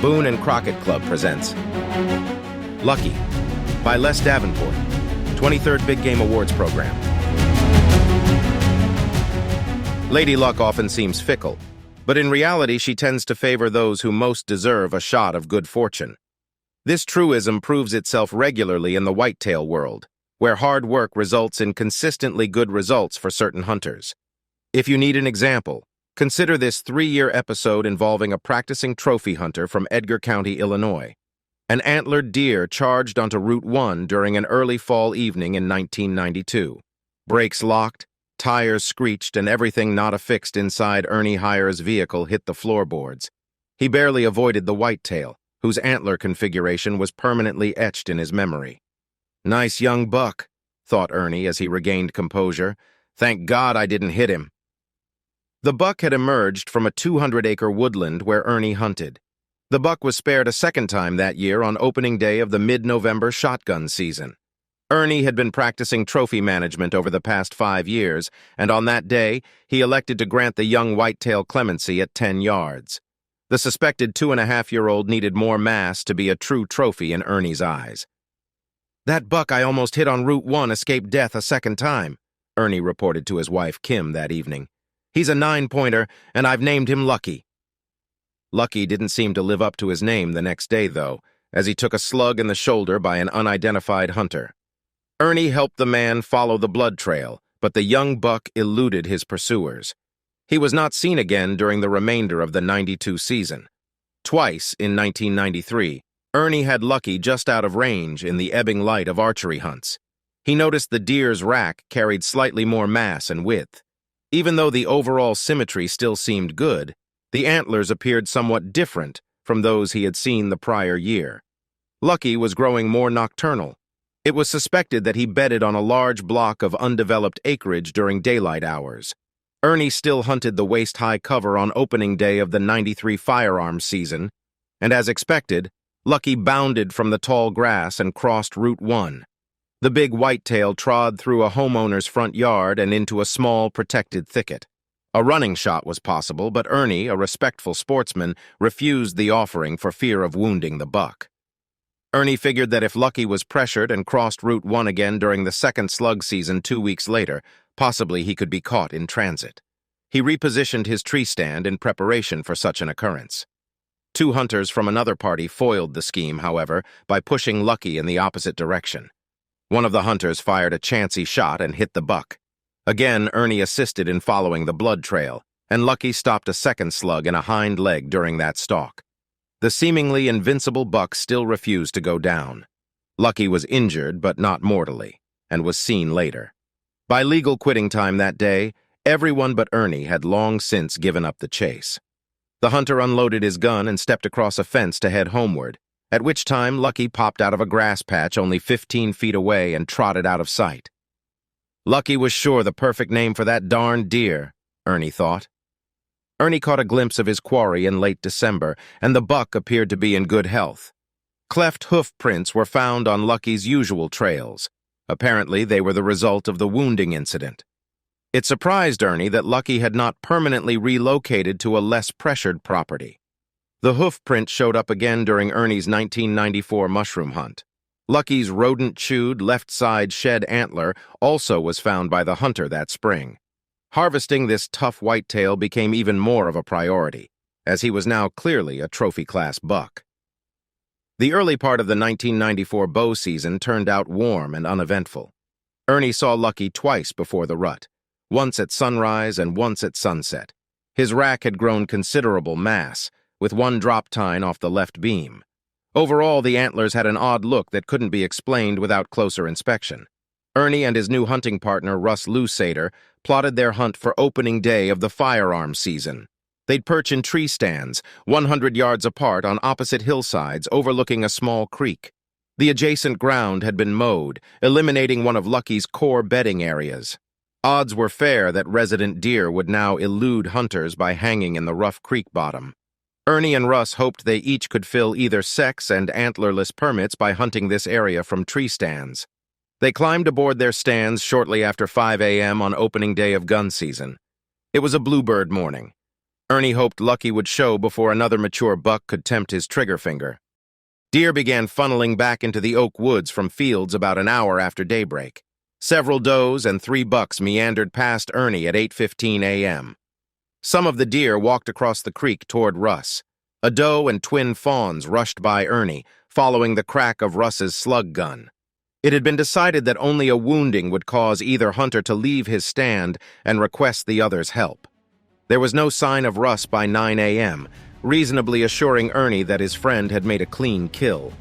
Boone and Crockett Club presents Lucky by Les Davenport, 23rd Big Game Awards program. Lady Luck often seems fickle, but in reality she tends to favor those who most deserve a shot of good fortune. This truism proves itself regularly in the whitetail world, where hard work results in consistently good results for certain hunters. If you need an example, consider this 3-year episode involving a practicing trophy hunter from Edgar County, Illinois. An antlered deer charged onto Route 1 during an early fall evening in 1992. Brakes locked, tires screeched, and everything not affixed inside Ernie Heyer's vehicle hit the floorboards. He barely avoided the whitetail, whose antler configuration was permanently etched in his memory. "Nice young buck," thought Ernie as he regained composure. "Thank God I didn't hit him." The buck had emerged from a 200-acre woodland where Ernie hunted. The buck was spared a second time that year on opening day of the mid-November shotgun season. Ernie had been practicing trophy management over the past 5 years, and on that day, he elected to grant the young whitetail clemency at 10 yards. The suspected 2.5-year-old needed more mass to be a true trophy in Ernie's eyes. "That buck I almost hit on Route 1 escaped death a second time," Ernie reported to his wife Kim that evening. "He's a 9-pointer, and I've named him Lucky." Lucky didn't seem to live up to his name the next day, though, as he took a slug in the shoulder by an unidentified hunter. Ernie helped the man follow the blood trail, but the young buck eluded his pursuers. He was not seen again during the remainder of the '92 season. Twice, in 1993, Ernie had Lucky just out of range in the ebbing light of archery hunts. He noticed the deer's rack carried slightly more mass and width. Even though the overall symmetry still seemed good, the antlers appeared somewhat different from those he had seen the prior year. Lucky was growing more nocturnal. It was suspected that he bedded on a large block of undeveloped acreage during daylight hours. Ernie still hunted the waist-high cover on opening day of the '93 firearms season, and as expected, Lucky bounded from the tall grass and crossed Route 1. The big whitetail trod through a homeowner's front yard and into a small, protected thicket. A running shot was possible, but Ernie, a respectful sportsman, refused the offering for fear of wounding the buck. Ernie figured that if Lucky was pressured and crossed Route 1 again during the second slug season 2 weeks later, possibly he could be caught in transit. He repositioned his tree stand in preparation for such an occurrence. 2 hunters from another party foiled the scheme, however, by pushing Lucky in the opposite direction. One of the hunters fired a chancy shot and hit the buck. Again, Ernie assisted in following the blood trail, and Lucky stopped a second slug in a hind leg during that stalk. The seemingly invincible buck still refused to go down. Lucky was injured, but not mortally, and was seen later. By legal quitting time that day, everyone but Ernie had long since given up the chase. The hunter unloaded his gun and stepped across a fence to head homeward, at which time Lucky popped out of a grass patch only 15 feet away and trotted out of sight. Lucky was sure the perfect name for that darned deer, Ernie thought. Ernie caught a glimpse of his quarry in late December, and the buck appeared to be in good health. Cleft hoof prints were found on Lucky's usual trails. Apparently, they were the result of the wounding incident. It surprised Ernie that Lucky had not permanently relocated to a less pressured property. The hoof print showed up again during Ernie's 1994 mushroom hunt. Lucky's rodent-chewed left-side shed antler also was found by the hunter that spring. Harvesting this tough whitetail became even more of a priority, as he was now clearly a trophy-class buck. The early part of the 1994 bow season turned out warm and uneventful. Ernie saw Lucky twice before the rut, once at sunrise and once at sunset. His rack had grown considerable mass, with one drop tine off the left beam. Overall, the antlers had an odd look that couldn't be explained without closer inspection. Ernie and his new hunting partner, Russ Lusader, plotted their hunt for opening day of the firearms season. They'd perch in tree stands, 100 yards apart on opposite hillsides overlooking a small creek. The adjacent ground had been mowed, eliminating one of Lucky's core bedding areas. Odds were fair that resident deer would now elude hunters by hanging in the rough creek bottom. Ernie and Russ hoped they each could fill either sex and antlerless permits by hunting this area from tree stands. They climbed aboard their stands shortly after 5 a.m. on opening day of gun season. It was a bluebird morning. Ernie hoped Lucky would show before another mature buck could tempt his trigger finger. Deer began funneling back into the oak woods from fields about an hour after daybreak. Several does and 3 bucks meandered past Ernie at 8:15 a.m. Some of the deer walked across the creek toward Russ. A doe and twin fawns rushed by Ernie, following the crack of Russ's slug gun. It had been decided that only a wounding would cause either hunter to leave his stand and request the other's help. There was no sign of Russ by 9 a.m., reasonably assuring Ernie that his friend had made a clean kill.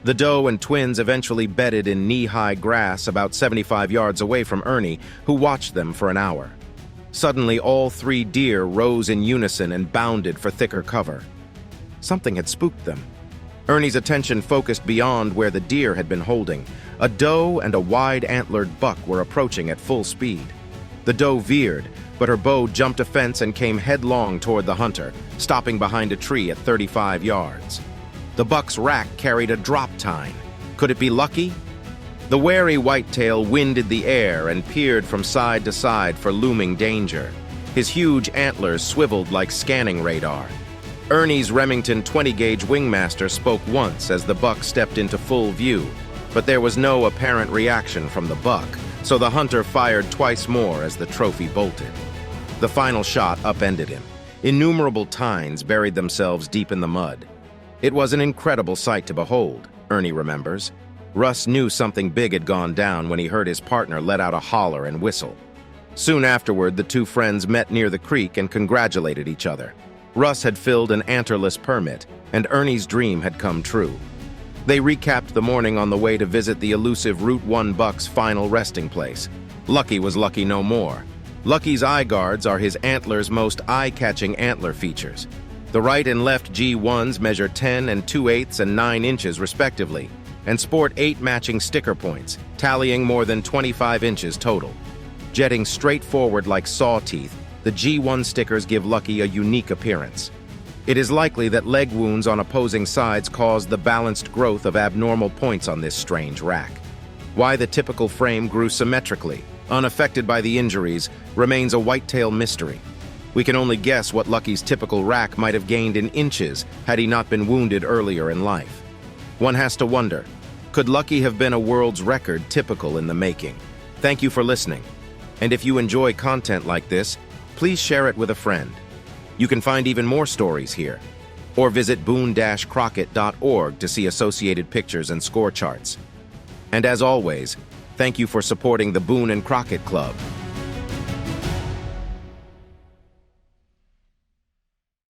The doe and twins eventually bedded in knee-high grass about 75 yards away from Ernie, who watched them for an hour. Suddenly, all 3 deer rose in unison and bounded for thicker cover. Something had spooked them. Ernie's attention focused beyond where the deer had been holding. A doe and a wide-antlered buck were approaching at full speed. The doe veered, but her bow jumped a fence and came headlong toward the hunter, stopping behind a tree at 35 yards. The buck's rack carried a drop tine. Could it be Lucky? The wary whitetail winded the air and peered from side to side for looming danger. His huge antlers swiveled like scanning radar. Ernie's Remington 20-gauge wingmaster spoke once as the buck stepped into full view, but there was no apparent reaction from the buck, so the hunter fired twice more as the trophy bolted. The final shot upended him. Innumerable tines buried themselves deep in the mud. It was an incredible sight to behold, Ernie remembers. Russ knew something big had gone down when he heard his partner let out a holler and whistle. Soon afterward, the 2 friends met near the creek and congratulated each other. Russ had filled an antlerless permit, and Ernie's dream had come true. They recapped the morning on the way to visit the elusive Route 1 buck's final resting place. Lucky was lucky no more. Lucky's eye guards are his antlers' most eye-catching antler features. The right and left G1s measure 10 and 2/8 and 9 inches respectively, and sport 8 matching sticker points, tallying more than 25 inches total. Jetting straight forward like saw teeth, the G1 stickers give Lucky a unique appearance. It is likely that leg wounds on opposing sides caused the balanced growth of abnormal points on this strange rack. Why the typical frame grew symmetrically, unaffected by the injuries, remains a whitetail mystery. We can only guess what Lucky's typical rack might have gained in inches had he not been wounded earlier in life. One has to wonder, could Lucky have been a world's record typical in the making? Thank you for listening. And if you enjoy content like this, please share it with a friend. You can find even more stories here, or visit boone-crockett.org to see associated pictures and score charts. And as always, thank you for supporting the Boone and Crockett Club.